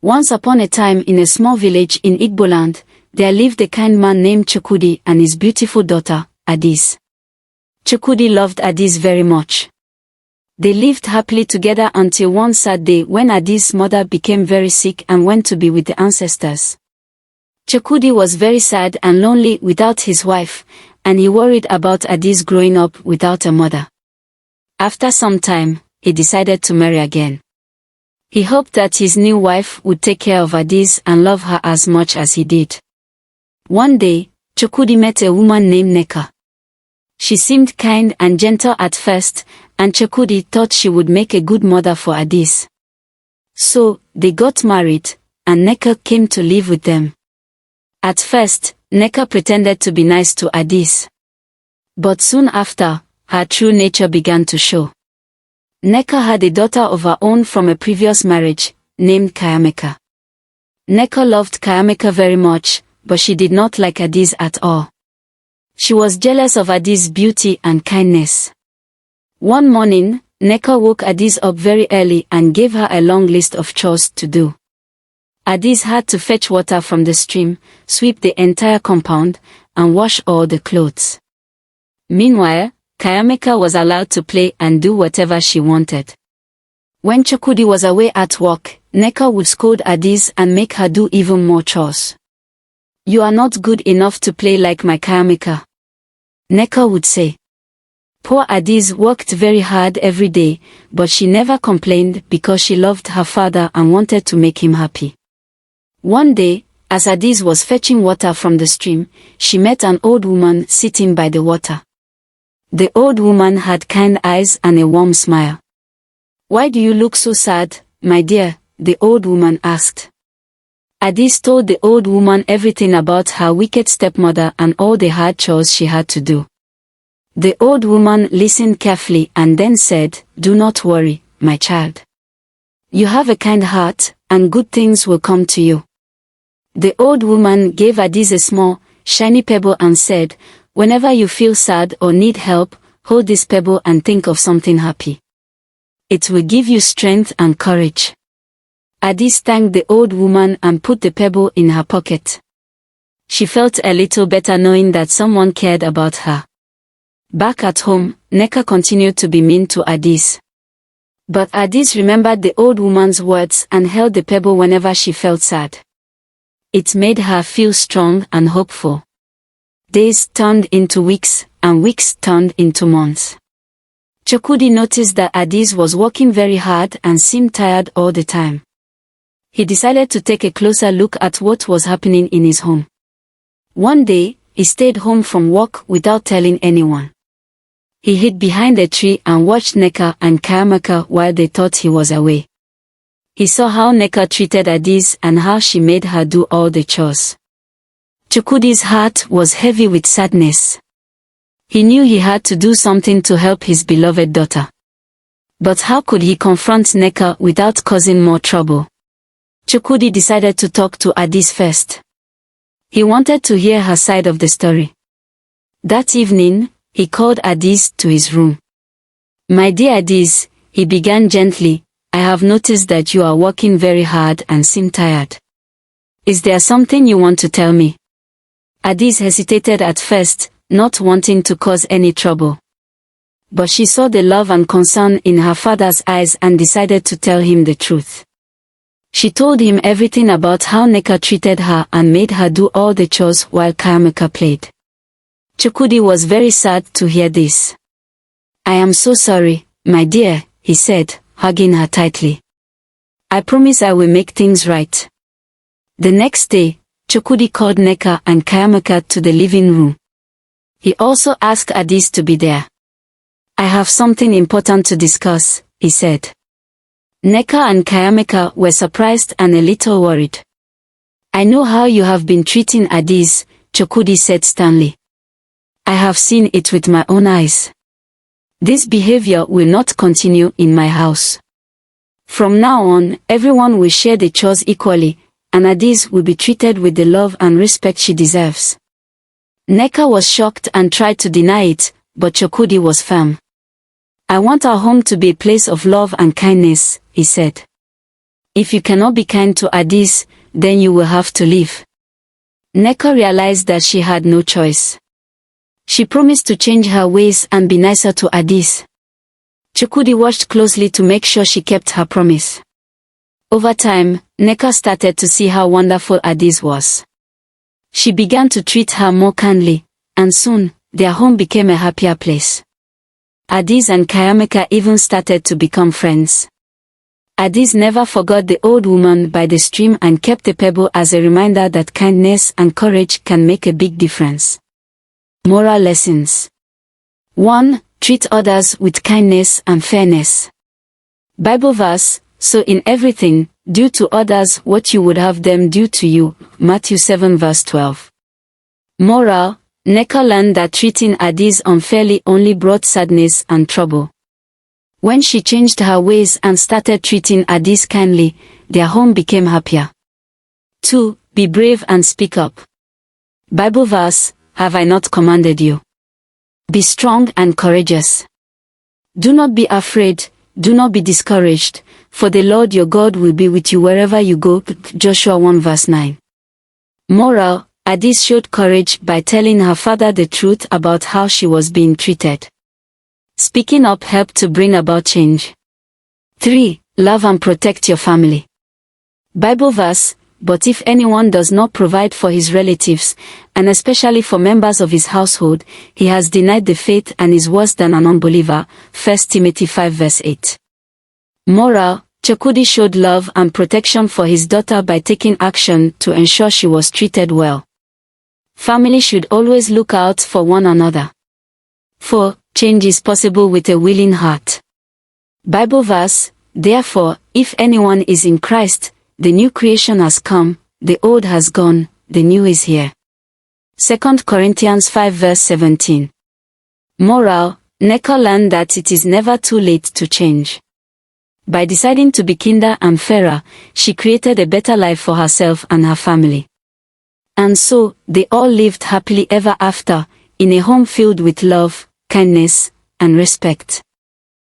Once upon a time in a small village in Igbo land, there lived a kind man named Chukwudi and his beautiful daughter, Adaeze. Chukwudi loved Adaeze very much. They lived happily together until one sad day when Adaeze's mother became very sick and went to be with the ancestors. Chukwudi was very sad and lonely without his wife, and he worried about Adaeze growing up without a mother. After some time, he decided to marry again. He hoped that his new wife would take care of Adaeze and love her as much as he did. One day, Chukwudi met a woman named Nneka. She seemed kind and gentle at first, and Chukwudi thought she would make a good mother for Adaeze. So, they got married, and Nneka came to live with them. At first, Nneka pretended to be nice to Adaeze. But soon after, her true nature began to show. Nneka had a daughter of her own from a previous marriage, named Nneka. Nneka loved Nneka very much, but she did not like Adaeze at all. She was jealous of Adaeze's beauty and kindness. One morning, Nneka woke Adaeze up very early and gave her a long list of chores to do. Adaeze had to fetch water from the stream, sweep the entire compound, and wash all the clothes. Meanwhile, Nneka was allowed to play and do whatever she wanted. When Chukwudi was away at work, Nneka would scold Adaeze and make her do even more chores. "You are not good enough to play like my Nneka," Nneka would say. Poor Adaeze worked very hard every day, but she never complained because she loved her father and wanted to make him happy. One day, as Adaeze was fetching water from the stream, she met an old woman sitting by the water. The old woman had kind eyes and a warm smile. "Why do you look so sad, my dear?" the old woman asked. Adaeze told the old woman everything about her wicked stepmother and all the hard chores she had to do. The old woman listened carefully and then said, "Do not worry, my child. You have a kind heart, and good things will come to you." The old woman gave Adaeze a small, shiny pebble and said, "Whenever you feel sad or need help, hold this pebble and think of something happy. It will give you strength and courage." Adaeze thanked the old woman and put the pebble in her pocket. She felt a little better knowing that someone cared about her. Back at home, Nneka continued to be mean to Adaeze. But Adaeze remembered the old woman's words and held the pebble whenever she felt sad. It made her feel strong and hopeful. Days turned into weeks, and weeks turned into months. Chukwudi noticed that Adaeze was working very hard and seemed tired all the time. He decided to take a closer look at what was happening in his home. One day, he stayed home from work without telling anyone. He hid behind a tree and watched Nneka and Nneka while they thought he was away. He saw how Nneka treated Adaeze and how she made her do all the chores. Chukwudi's heart was heavy with sadness. He knew he had to do something to help his beloved daughter. But how could he confront Nneka without causing more trouble? Chukwudi decided to talk to Adaeze first. He wanted to hear her side of the story. That evening, he called Adaeze to his room. "My dear Adaeze," he began gently, "I have noticed that you are working very hard and seem tired. Is there something you want to tell me?" Adaeze hesitated at first, not wanting to cause any trouble. But she saw the love and concern in her father's eyes and decided to tell him the truth. She told him everything about how Nneka treated her and made her do all the chores while Nneka played. Chukwudi was very sad to hear this. "I am so sorry, my dear," he said, hugging her tightly. "I promise I will make things right." The next day, Chukwudi called Nneka and Nneka to the living room. He also asked Adaeze to be there. "I have something important to discuss," he said. Nneka and Nneka were surprised and a little worried. "I know how you have been treating Adaeze," Chukwudi said sternly. "I have seen it with my own eyes. This behavior will not continue in my house. From now on, everyone will share the chores equally, and Adaeze will be treated with the love and respect she deserves." Nneka was shocked and tried to deny it, but Chukwudi was firm. "I want our home to be a place of love and kindness," he said. If you cannot be kind to Adaeze, then you will have to leave. Nneka realized that she had no choice. She promised to change her ways and be nicer to Adaeze. Chukwudi watched closely to make sure she kept her promise. Over time, Nneka started to see how wonderful Adaeze was. She began to treat her more kindly, and soon, their home became a happier place. Adaeze and Nneka even started to become friends. Adaeze never forgot the old woman by the stream and kept a pebble as a reminder that kindness and courage can make a big difference. Moral lessons. 1. Treat others with kindness and fairness. Bible verse, so in everything, do to others what you would have them do to you. Matthew 7 verse 12. Moral, Nneka learned that treating Adaeze unfairly only brought sadness and trouble. When she changed her ways and started treating Adaeze kindly, their home became happier. 2. Be brave and speak up. Bible verse, have I not commanded you? Be strong and courageous. Do not be afraid, do not be discouraged, for the Lord your God will be with you wherever you go. Joshua 1 verse 9. Moral, Adaeze showed courage by telling her father the truth about how she was being treated. Speaking up helped to bring about change. 3. Love and protect your family. Bible verse, but if anyone does not provide for his relatives, and especially for members of his household, he has denied the faith and is worse than an unbeliever. 1 Timothy 5 verse 8. Moral, Chukwudi showed love and protection for his daughter by taking action to ensure she was treated well. Family should always look out for one another. 4. Change is possible with a willing heart. Bible verse, therefore, if anyone is in Christ, the new creation has come, the old has gone, the new is here. 2 Corinthians 5 verse 17. Moral, Nneka learned that it is never too late to change. By deciding to be kinder and fairer, she created a better life for herself and her family. And so, they all lived happily ever after, in a home filled with love, kindness, and respect.